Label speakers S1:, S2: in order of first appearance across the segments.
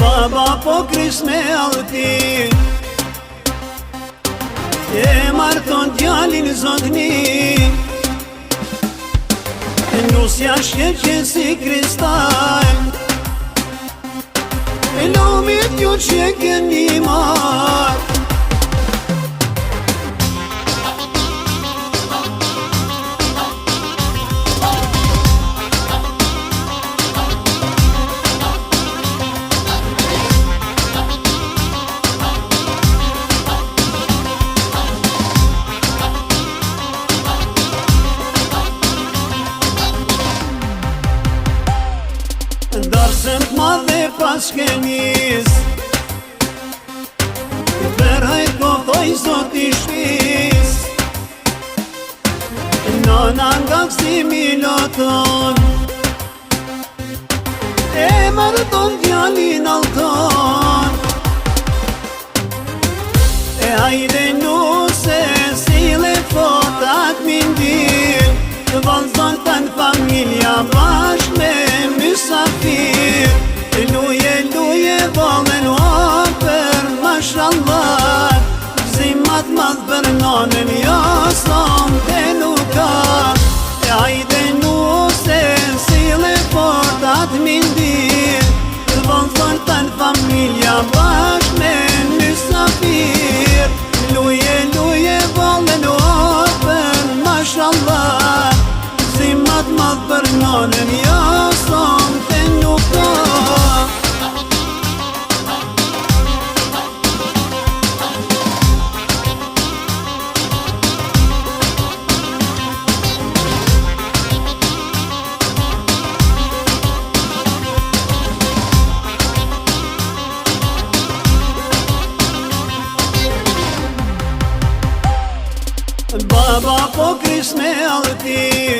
S1: Baba po krysh me allëti, e marton djalin zotni, nusja shqeqe si kristal, e lumit ju që keni marë. Darsën t'madhe pas shkenis, verhaj kohtoj zot i shpis, nana nga gzimi loton, e marton djalin alton. E hajde nuse sile fotat mindir, vazhdon tën familja bashk me mysafir. Luje, luje, valen oper, mashallah, zimat madh për nonën, jo som të nuk ka. E hajde nuse sile fotat mindir, vazhdon tën familja bashk me mysafir. Luje, luje, valen oper, mashallah, zimat madh për nonën, jo som të nuk ka. Baba po krysh me allëti,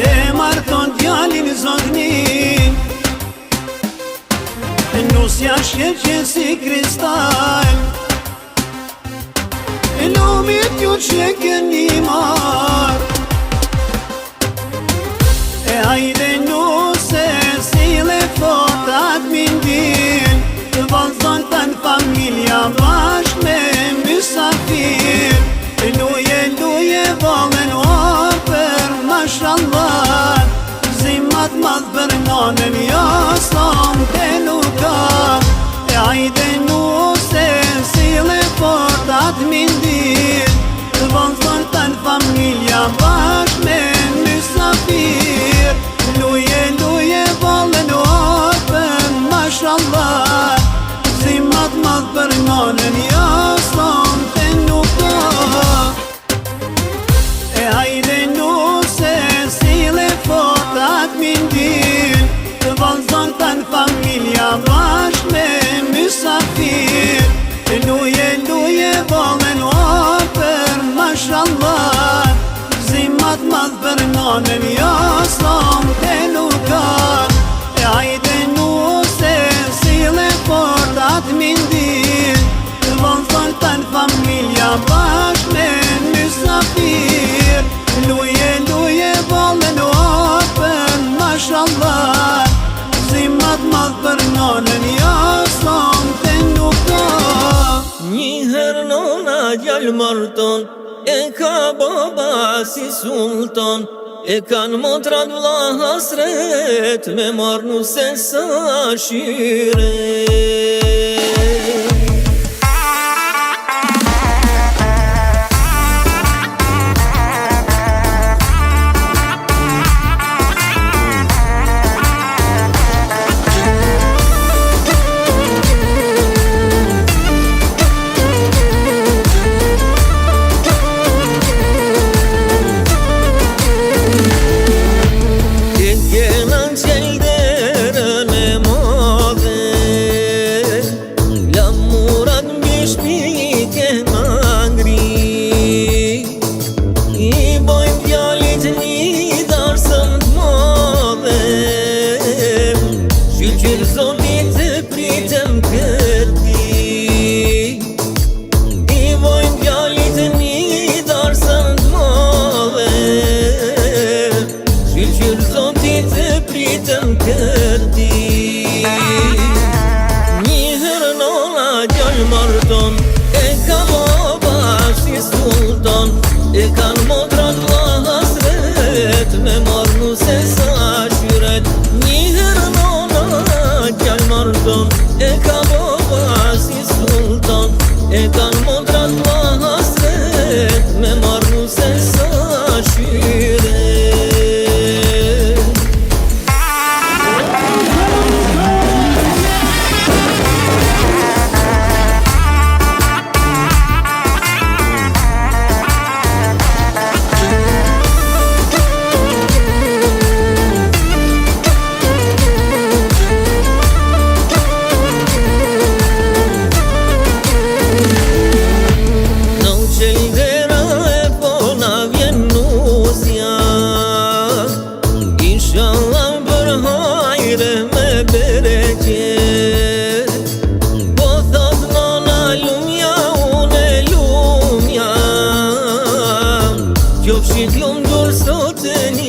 S1: e marton djalin zotni, nusja shqeqe si kristal, e lumit ju që keni marë. E hajde nuse sile fotat mindir, vazhdon tën familja bashk me mysafir. Luje, luje, valen oper, mashallah, zimat madh për nonën, jo som të nuk ka. E hajde nuse sile fotat mindir, vazhdon tën familja bashk me mysafir. Luje, luje, valen oper, mashallah, zimat madh për nonën, jo som të nuk ka. E hajde nuse sile fotat mindir, vazhdon tën familja bashk me mysafir. Luje, luje, valen oper, mashallah, zimat madh për nonën, jo som të nuk ka. E hajde nuse sile fotat mindir, vazhdon tën familja bashk me mysafir. Luje, luje, valen oper, mashallah, zimat madh për nonën, jo som të nuk ka.
S2: Njëherë nona djallë marton, e ka baba si sultan, e kan motrat vlla hasret, me marrë nuse sa shire. se